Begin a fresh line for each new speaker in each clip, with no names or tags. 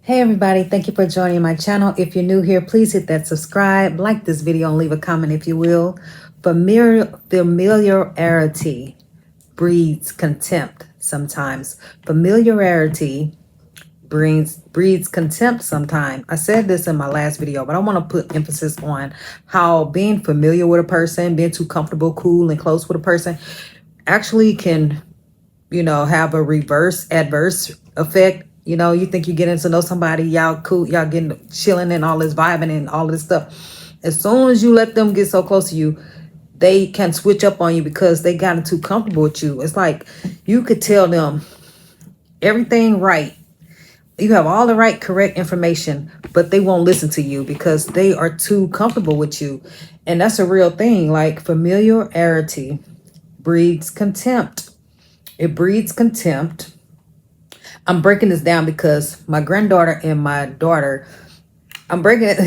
Hey everybody, thank you for joining my channel. If you're new here, please hit that subscribe, like this video, and leave a comment if you will. Familiarity breeds contempt sometimes. Familiarity breeds contempt sometimes. I said this in my last video, but I want to put emphasis on how being familiar with a person, being too comfortable, cool, and close with a person actually can have a reverse adverse effect. You think you're getting to know somebody, y'all cool, y'all getting chilling and all this vibing and all this stuff. As soon as you let them get so close to you, they can switch up on you because they gotten too comfortable with you. It's like you could tell them everything right. You have all the right, correct information, but they won't listen to you because they are too comfortable with you. And that's a real thing. Like familiarity breeds contempt. It breeds contempt. I'm breaking this down because my granddaughter and my daughter, I'm breaking it.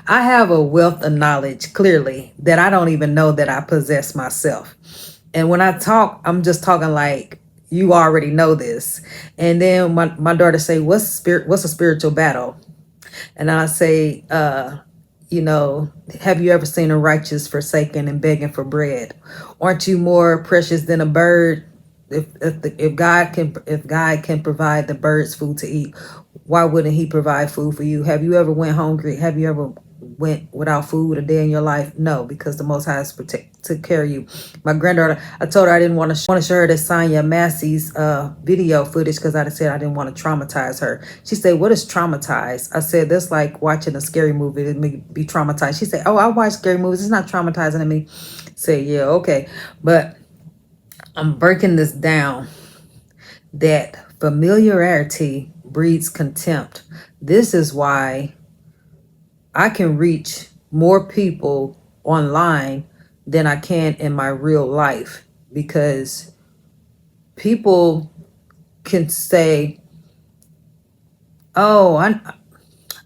I have a wealth of knowledge, clearly, that I don't even know that I possess myself. And when I talk, I'm just talking like you already know this. And then my daughter say, what's a spiritual battle? And I say, have you ever seen a righteous forsaken and begging for bread? Aren't you more precious than a bird? If God can provide the birds food to eat, why wouldn't he provide food for you? Have you ever went hungry? Have you ever went without food a day in your life? No, because the Most High has took care of you. My granddaughter, I told her I didn't want to show her the Sonya Massey's video footage because I said I didn't want to traumatize her. She said, "What is traumatized?" I said, "That's like watching a scary movie. It may be traumatized." She said, "Oh, I watch scary movies. It's not traumatizing to me." Say, "Yeah, okay," but I'm breaking this down that familiarity breeds contempt. This is why I can reach more people online than I can in my real life, because people can say, "Oh,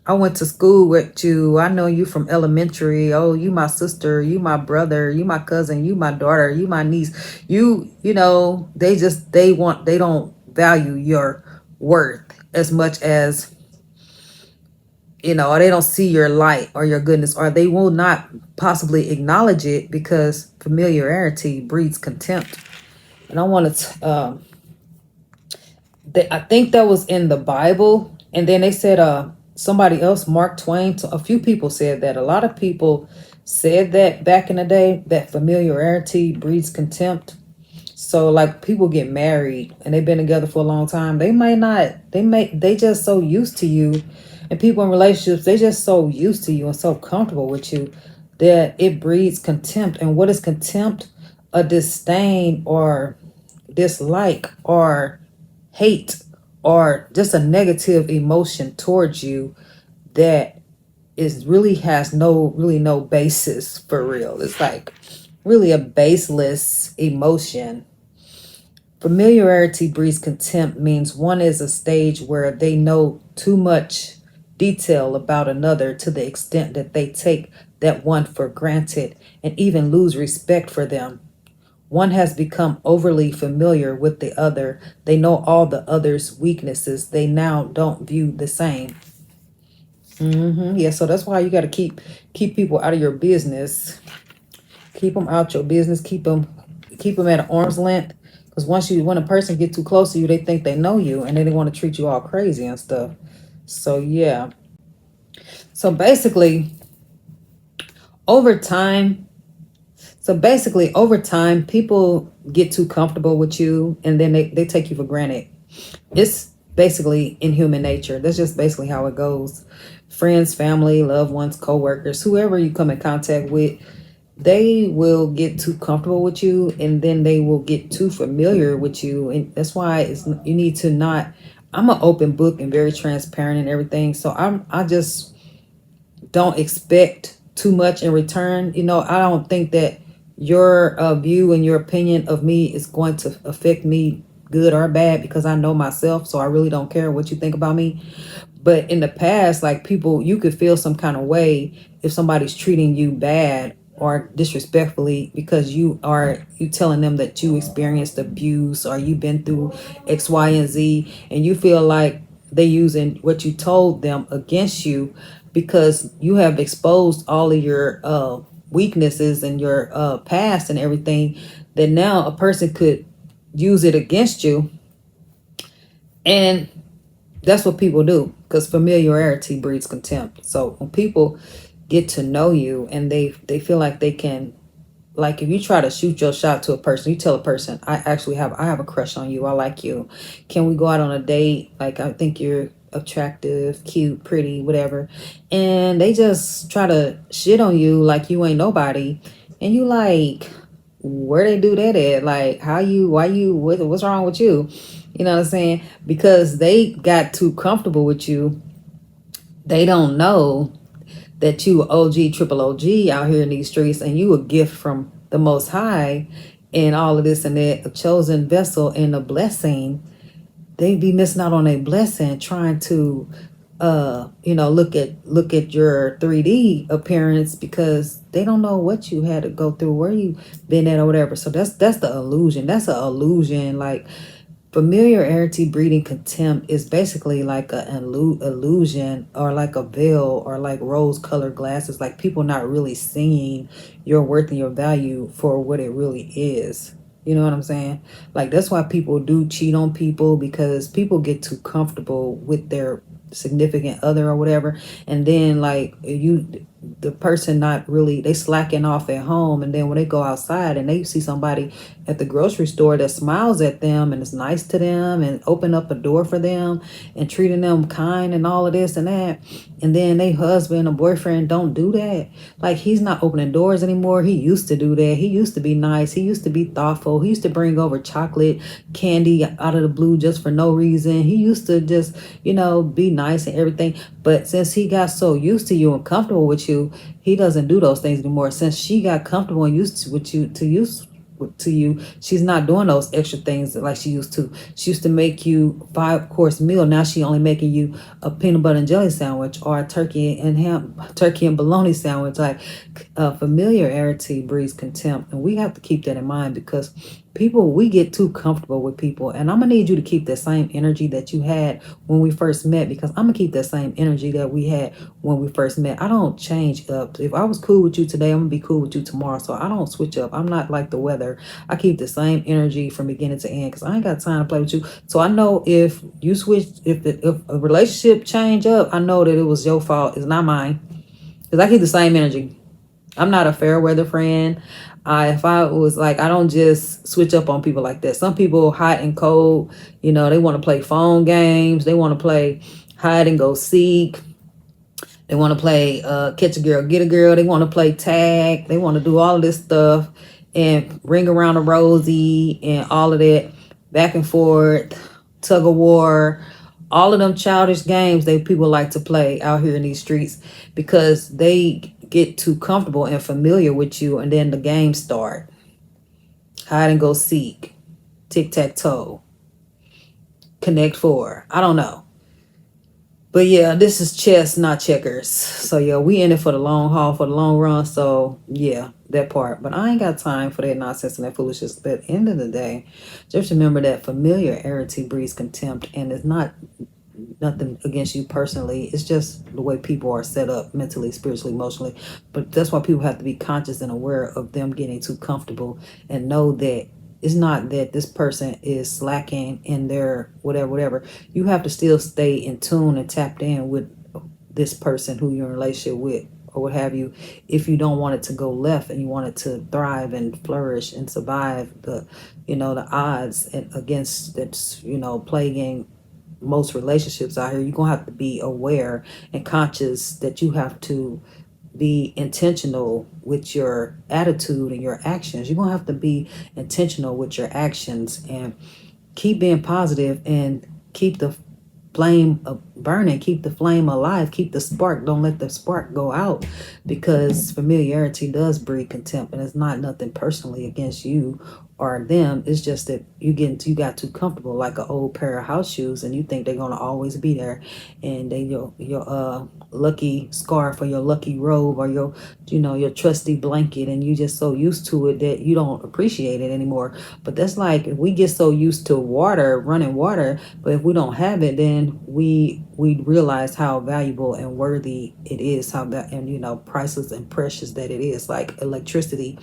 I went to school with you. I know you from elementary. Oh, you my sister, you my brother, you my cousin, you my daughter, you my niece." They don't value your worth as much as, or they don't see your light or your goodness, or they will not possibly acknowledge it because familiarity breeds contempt. And I want to, I think that was in the Bible. And then they said, somebody else, Mark Twain, a few people said that. A lot of people said that back in the day, that familiarity breeds contempt. So like people get married and they've been together for a long time. They just so used to you, and people in relationships, they just so used to you and so comfortable with you that it breeds contempt. And what is contempt? A disdain or dislike or hate or just a negative emotion towards you that is really has no basis for real. It's like really a baseless emotion. Familiarity breeds contempt means one is a stage where they know too much detail about another to the extent that they take that one for granted and even lose respect for them. One has become overly familiar with the other. They know all the other's weaknesses. They now don't view the same. Yeah, so that's why you got to keep people out of your business. Keep them out your business. Keep them at an arm's length. Because when a person gets too close to you, they think they know you, and then they want to treat you all crazy and stuff. So yeah. So basically, over time, people get too comfortable with you, and then they take you for granted. It's basically in human nature. That's just basically how it goes. Friends, family, loved ones, co-workers, whoever you come in contact with, they will get too comfortable with you, and then they will get too familiar with you. And that's why you need to not. I'm an open book and very transparent and everything. So I just don't expect too much in return. I don't think that your view and your opinion of me is going to affect me good or bad, because I know myself. So I really don't care what you think about me. But in the past, like people, you could feel some kind of way if somebody's treating you bad or disrespectfully because you telling them that you experienced abuse or you've been through X, Y, and Z, and you feel like they using what you told them against you because you have exposed all of your weaknesses and your past and everything, that now a person could use it against you. And that's what people do, because familiarity breeds contempt. So when people get to know you and they feel like they can, like if you try to shoot your shot to a person, you tell a person, I have a crush on you, I like you, can we go out on a date, like I think you're attractive, cute, pretty, whatever, and they just try to shit on you like you ain't nobody, and you like, where they do that at? Like, how you, why you, what's wrong with you? You know what I'm saying? Because they got too comfortable with you. They don't know that you OG, triple OG out here in these streets, and you a gift from the Most High, and all of this and that, a chosen vessel and a blessing. They be missing out on a blessing trying to, look at your 3D appearance, because they don't know what you had to go through, where you been at or whatever. So that's the illusion. That's an illusion. Like, familiarity breeding contempt is basically like an illusion, or like a veil, or like rose colored glasses, like people not really seeing your worth and your value for what it really is. You know what I'm saying? Like, that's why people do cheat on people, because people get too comfortable with their significant other or whatever, and then like the person not really, they slacking off at home, and then when they go outside and they see somebody at the grocery store that smiles at them and is nice to them and open up a door for them and treating them kind and all of this and that, and then they husband or boyfriend don't do that. Like, he's not opening doors anymore. He used to do that. He used to be nice. He used to be thoughtful. He used to bring over chocolate candy out of the blue just for no reason. He used to just, be nice and everything. But since he got so used to you and comfortable with you, he doesn't do those things anymore. Since she got comfortable and used to with you, to you, she's not doing those extra things like she used to. She used to make you 5-course meal. Now she only making you a peanut butter and jelly sandwich, or a turkey and bologna sandwich. Like, familiarity breeds contempt, and we have to keep that in mind, because we get too comfortable with people. And I'm gonna need you to keep that same energy that you had when we first met, because I'm gonna keep that same energy that we had when we first met. I don't change up. If I was cool with you today, I'm gonna be cool with you tomorrow. So I don't switch up. I'm not like the weather. I keep the same energy from beginning to end, because I ain't got time to play with you. So I know if you switch, if a relationship change up, I know that it was your fault. It's not mine, because I keep the same energy. I'm not a fair weather friend. If I was like, I don't just switch up on people like that. Some people hot and cold, they want to play phone games. They want to play hide and go seek. They want to play catch a girl, get a girl. They want to play tag. They want to do all of this stuff and ring around a rosy and all of that, back and forth, tug of war, all of them childish games that people like to play out here in these streets, because they get too comfortable and familiar with you, and then the games start. Hide and go seek, tic-tac-toe, connect four. I don't know. But yeah, this is chess, not checkers. So yeah, we in it for the long haul, for the long run. So yeah, that part. But I ain't got time for that nonsense and that foolishness. But at the end of the day, just remember that familiarity breeds contempt, and it's not nothing against you personally. It's just the way people are set up mentally, spiritually, emotionally. But that's why people have to be conscious and aware of them getting too comfortable, and know that it's not that this person is slacking in their whatever. You have to still stay in tune and tapped in with this person who you're in a relationship with, or what have you, if you don't want it to go left and you want it to thrive and flourish and survive the odds against that's plaguing most relationships out here. You're gonna have to be aware and conscious that you have to be intentional with your attitude and your actions. You're gonna have to be intentional with your actions, and keep being positive, and keep the flame burning, keep the flame alive, keep the spark. Don't let the spark go out, because familiarity does breed contempt, and it's not nothing personally against you or them. It's just that you got too comfortable, like an old pair of house shoes, and you think they're gonna always be there, and they your lucky scarf or your lucky robe or your your trusty blanket, and you just so used to it that you don't appreciate it anymore. But that's like if we get so used to water, running water, but if we don't have it, then we realize how valuable and worthy it is, how that and priceless and precious that it is. Like electricity,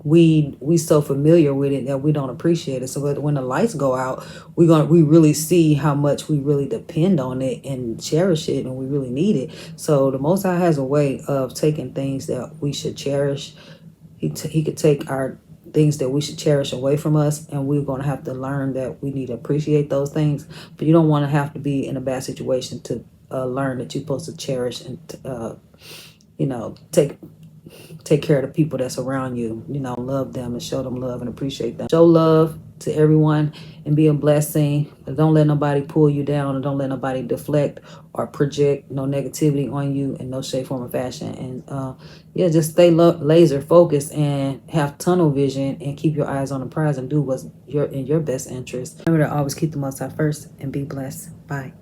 we so familiar with it that we don't appreciate it. So when the lights go out, we really see how much we really depend on it and cherish it, and we really need it. So the Most High has a way of taking things that we should cherish. He could take our things that we should cherish away from us, and we're going to have to learn that we need to appreciate those things. But you don't want to have to be in a bad situation to learn that you're supposed to cherish and take care of the people that's around you. Love them and show them love and appreciate them. Show love to everyone and be a blessing. Don't let nobody pull you down, and don't let nobody deflect or project no negativity on you in no shape, form, or fashion. And yeah, just stay laser focused and have tunnel vision and keep your eyes on the prize and do what's in your best interest. Remember to always keep the Most High first and be blessed. Bye.